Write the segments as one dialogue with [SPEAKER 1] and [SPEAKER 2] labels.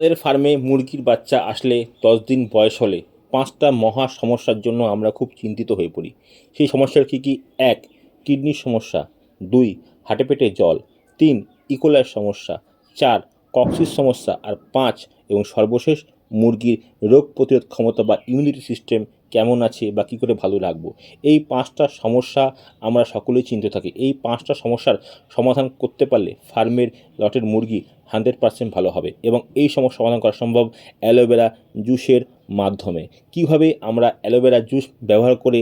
[SPEAKER 1] আমাদের ফার্মে মুরগির বাচ্চা আসলে 10 দিন বয়স হলে 5টা মহা সমস্যার জন্য আমরা খুব চিন্তিত হয়ে পড়ি। সেই সমস্যার কী? 1. কিডনির সমস্যা। 2. হার্টে পেটে জল। 3. ইকোলার সমস্যা। 4. কক্সিস সমস্যা। আর 5 এবং সর্বশেষ মুরগির রোগ প্রতিরোধ ক্ষমতা বা ইমিউনিটি সিস্টেম কেমন আছে বা কী করে ভালো রাখবো। এই 5টা সমস্যা আমরা সকলেই চিন্তিত থাকি। এই 5টা সমস্যার সমাধান করতে পারলে ফার্মের লটের মুরগি 100% ভালো হবে এবং এই সমস্যা সমাধান করা সম্ভব অ্যালোভেরা জুসের মাধ্যমে। কিভাবে আমরা অ্যালোভেরা জুস ব্যবহার করে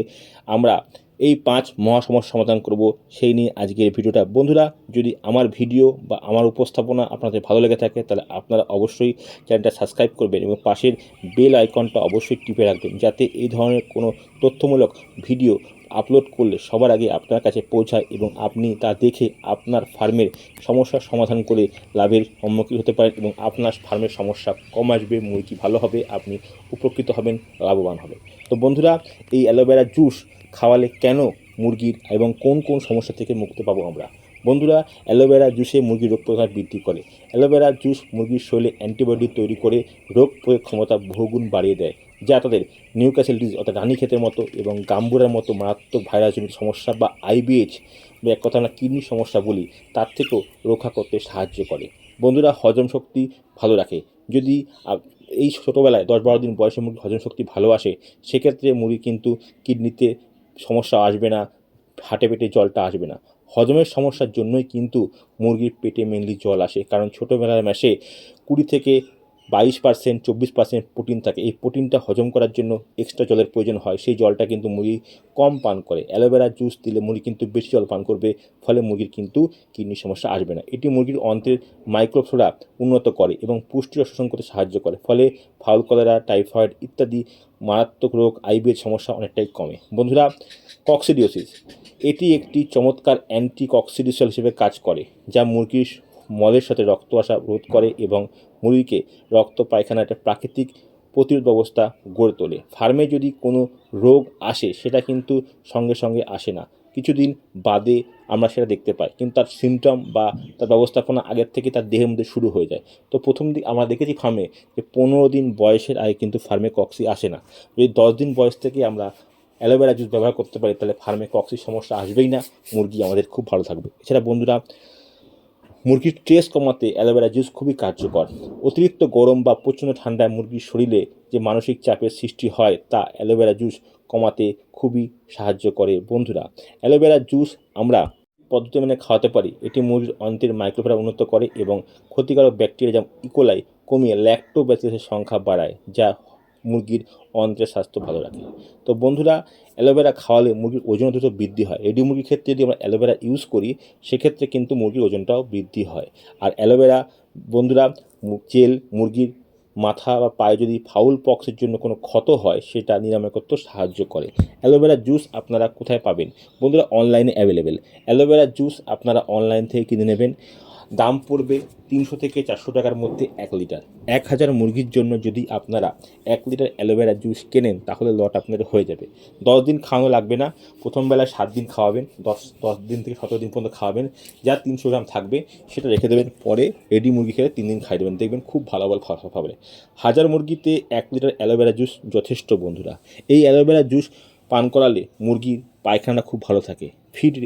[SPEAKER 1] আমরা এই 5 মহা সমস্যার সমাধান করব, সেই নিয়ে আজকের ভিডিওটা। বন্ধুরা, যদি আমার ভিডিও বা আমার উপস্থাপনা আপনাদের ভালো লেগে থাকে তাহলে আপনারা অবশ্যই চ্যানেলটা সাবস্ক্রাইব করবেন এবং পাশের বেল আইকনটা অবশ্যই টিপে রাখবেন, যাতে এই ধরনের কোনো তথ্যমূলক ভিডিও আপলোড করলে সবার আগে আপনার কাছে পৌঁছায় এবং আপনি তা দেখে আপনার ফার্মের সমস্যার সমাধান করে লাভের সম্মুখীন হতে পারেন এবং আপনার ফার্মের সমস্যা কম আসবে, মুরগি ভালো হবে, আপনি উপকৃত হবেন, লাভবান হবে। তো বন্ধুরা, এই অ্যালোভেরা জুস খাওয়ালে কেন মুরগির এবং কোন কোন সমস্যা থেকে মুক্তি পাবো আমরা? বন্ধুরা, অ্যালোভেরা জুসে মুরগির রোগ প্রতিরোধ বৃদ্ধি করে। অ্যালোভেরা জুস মুরগির শরীরে অ্যান্টিবডি তৈরি করে রোগ প্রতিরোধ ক্ষমতা বহুগুণ বাড়িয়ে দেয়, যা তাদের নিউক্যাসল ডিজিজ অর্থাৎ রানীক্ষেতের মতো এবং গাম্বুরার মতো মারাত্মক ভাইরাসজনিত সমস্যা বা আইবিএইচ বা এক কথা আমরা কিডনির সমস্যা বলি, তার থেকেও রক্ষা করতে সাহায্য করে। বন্ধুরা, হজম শক্তি ভালো রাখে। যদি এই ছোটোবেলায় 10-12 দিন বয়সে মুরগির হজম শক্তি ভালো আসে, সেক্ষেত্রে মুরগি কিন্তু কিডনিতে সমস্যা আসবে না, হার্টে পেটে জলটা আসবে না। হজমের সমস্যার জন্যই কিন্তু মুরগির পেটে মেনলি জল আসে, কারণ ছোটোবেলার ম্যাশে 20-22%, 24% প্রোটিন থাকে। এই প্রোটিনটা হজম করার জন্য এক্সট্রা জলের প্রয়োজন হয়, সেই জলটা কিন্তু মুরগি কম পান করে। অ্যালোভেরা জুস দিলে মুরগি কিন্তু বেশি জল পান করবে, ফলে মুরগির কিন্তু কিডনির সমস্যা আসবে না। এটি মুরগির অন্ত্রের মাইক্রোফ্লোরা উন্নত করে এবং পুষ্টি শোষণ করতে সাহায্য করে, ফলে ফাউল কলেরা, টাইফয়েড ইত্যাদি মারাত্মক রোগ, আইবিএস সমস্যা অনেকটাই কমে। বন্ধুরা, কক্সিডিওসিস এটি একটি চমৎকার অ্যান্টিকক্সিডিসল হিসেবে কাজ করে, যা মুরগির মলের সাথে রক্ত আসা রোধ করে এবং মুরগিকে রক্ত পায়খানার একটা প্রাকৃতিক প্রতিরোধ ব্যবস্থা গড়ে তোলে। ফার্মে যদি কোনো রোগ আসে, সেটা কিন্তু সঙ্গে সঙ্গে আসে না, কিছুদিন বাদে আমরা সেটা দেখতে পাই, কিন্তু তার সিমটম বা তার ব্যবস্থাপনা আগের থেকে তার দেহের মধ্যে শুরু হয়ে যায়। তো প্রথম দিক আমরা দেখেছি ফার্মে যে 15 দিন বয়সের আগে কিন্তু ফার্মে কক্সি আসে না। যদি 10 দিন বয়স থেকে আমরা অ্যালোভেরা জুস ব্যবহার করতে পারি, তাহলে ফার্মে কক্সির সমস্যা আসবেই না, মুরগি আমাদের খুব ভালো থাকবে। এছাড়া বন্ধুরা, মুরগির স্ট্রেস কমাতে অ্যালোভেরা জুস খুবই কার্যকর। অতিরিক্ত গরম বা প্রচণ্ড ঠান্ডায় মুরগির শরীরে যে মানসিক চাপের সৃষ্টি হয়, তা অ্যালোভেরা জুস কমাতে খুবই সাহায্য করে। বন্ধুরা, অ্যালোভেরা জুস আমরা পদ্ধতি মেনে খাওয়াতে পারি। এটি মুরগির অন্ত্রের মাইক্রোফ্লোরা উন্নত করে এবং ক্ষতিকারক ব্যাকটেরিয়া যেমন ইকোলাই কমিয়ে ল্যাক্টোব্যাসিলাসের সংখ্যা বাড়ায়, যা মুরগির অন্ত্রের স্বাস্থ্য ভালো রাখে। তো বন্ধুরা, অ্যালোভেরা খাওয়ালে মুরগির ওজন দ্রুত বৃদ্ধি হয়। রেডি মুরগির ক্ষেত্রে যদি আমরা অ্যালোভেরা ইউজ করি, সেক্ষেত্রে কিন্তু মুরগির ওজনটাও বৃদ্ধি হয়। আর অ্যালোভেরা বন্ধুরা, চেল মুরগির মাথা বা পায়ে যদি ফাউল পক্সের জন্য কোনো ক্ষত হয়, সেটা নিরাময় করতে সাহায্য করে। অ্যালোভেরা জুস আপনারা কোথায় পাবেন? বন্ধুরা, অনলাইনে অ্যাভেলেবেল। অ্যালোভেরা জুস আপনারা অনলাইন থেকে কিনে নেবেন। দাম পড়বে 300 থেকে 400 টাকার মধ্যে 1 লিটার। 1000 মুরগির জন্য যদি আপনারা 1 লিটার অ্যালোভেরা জুস কেনেন, তাহলে লট আপনাদের হয়ে যাবে। 10 দিন খাওয়ানো লাগবে না, প্রথম বেলায় 7 দিন খাওয়াবেন, 10 দিন থেকে 17 দিন পর্যন্ত খাওয়াবেন। যা 300 গ্রাম থাকবে সেটা রেখে দেবেন, পরে রেডি মুরগি খেলে 3 দিন খাইয়ে দেবেন, দেখবেন খুব ভালো ফলাফল পাবে। 1000 মুরগিতে 1 লিটার অ্যালোভেরা জুস যথেষ্ট। বন্ধুরা, এই অ্যালোভেরা জুস পান করালে মুরগির পায়খানা খুব ভালো থাকে, ফিড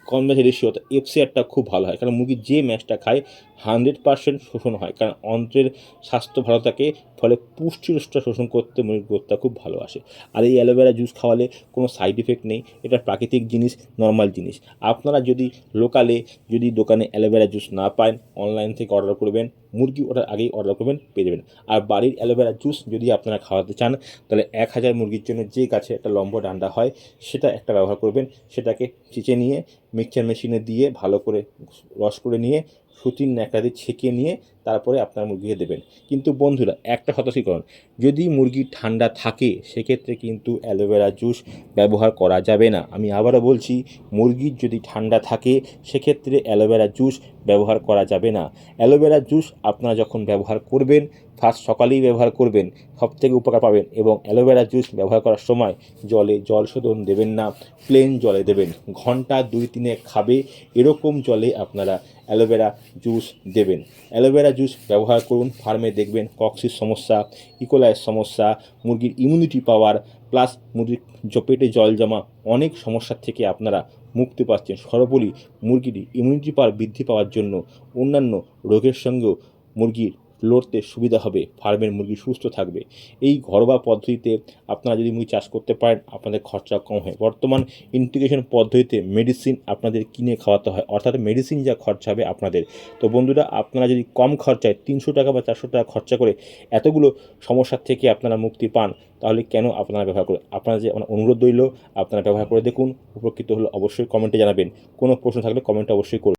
[SPEAKER 1] কনভার্স রেশিও অর্থাৎ এফসিআরটা খুব ভালো হয়, কারণ মুরগি যে ম্যাশটা খায় 100% শোষণ হয়, কারণ অন্ত্রের স্বাস্থ্য ভালো থাকে, ফলে পুষ্টিরসটা শোষণ করতে মুরগির গ্রোথটা খুব ভালো আসে। আর এই অ্যালোভেরা জুস খাওয়ালে কোনো সাইড ইফেক্ট নেই, এটা প্রাকৃতিক জিনিস, নর্মাল জিনিস। আপনারা যদি লোকালে যদি দোকানে অ্যালোভেরা জুস না পান, অনলাইন থেকে অর্ডার করবেন, মুরগি ওটার আগেই অর্ডার করবেন, পেয়ে যাবেন। আর বাড়ির অ্যালোভেরা জুস যদি আপনারা খাওয়াতে চান, তাহলে 1000 মুরগির জন্য যে গাছে একটা লম্বা ডান্ডা হয়, সেটা একটা ব্যবহার করবেন। সেটাকে চিচে নিয়ে মিক্সচার মেশিনে দিয়ে ভালো করে রস করে নিয়ে সুতির ন্যাকড়া দিয়ে ছেঁকে নিয়ে তারপরে আপনার মুরগিকে দেবেন। কিন্তু বন্ধুরা, একটা সতর্কীকরণ, যদি মুরগি ঠান্ডা থাকে, সেক্ষেত্রে কিন্তু অ্যালোভেরা জুস ব্যবহার করা যাবে না। আমি আবারও বলছি, মুরগির যদি ঠান্ডা থাকে, সেক্ষেত্রে অ্যালোভেরা জুস ব্যবহার করা যাবে না। অ্যালোভেরা জুস আপনারা যখন ব্যবহার করবেন, ফার্স্ট সকালেই ব্যবহার করবেন, সবথেকে উপকার পাবেন। এবং অ্যালোভেরা জুস ব্যবহার করার সময় জলে জল শোধন দেবেন না, প্লেন জলে দেবেন। ঘন্টা 2-3 খাবে এরকম জলে আপনারা অ্যালোভেরা জুস দেবেন। অ্যালোভেরা জুস ব্যবহার করুন। ফার্মে দেখবেন কক্সির সমস্যা, ইকোলাইয়ের সমস্যা, মুরগির ইমিউনিটি পাওয়ার প্লাস মুরগির পেটে জল জমা অনেক সমস্যার থেকে আপনারা মুক্তি পাচ্ছেন। সর্বোপরি মুরগির ইমিউনিটি পাওয়ার বৃদ্ধি পাওয়ার জন্য অন্যান্য রোগের সঙ্গেও মুরগির লড়তে সুবিধা হবে, ফার্মের মুরগি সুস্থ থাকবে। এই ঘরোয়া পদ্ধতিতে আপনারা যদি মুরগি চাষ করতে পারেন আপনাদের খরচা কম হয়। বর্তমান ইন্টিগ্রেশন পদ্ধতিতে মেডিসিন আপনাদের কিনে খাওয়াতে হয়, অর্থাৎ মেডিসিন যা খরচা হবে আপনাদের। তো বন্ধুরা, আপনারা যদি কম খরচায় 300 টাকা বা 400 টাকা খরচা করে এতগুলো সমস্যার থেকে আপনারা মুক্তি পান, তাহলে কেন আপনারা ব্যবহার করুন। আপনারা যে আমার অনুরোধ রইল, আপনারা ব্যবহার করে দেখুন, উপকৃত হলে অবশ্যই কমেন্টে জানাবেন। কোনো প্রশ্ন থাকলে কমেন্টে অবশ্যই করুন।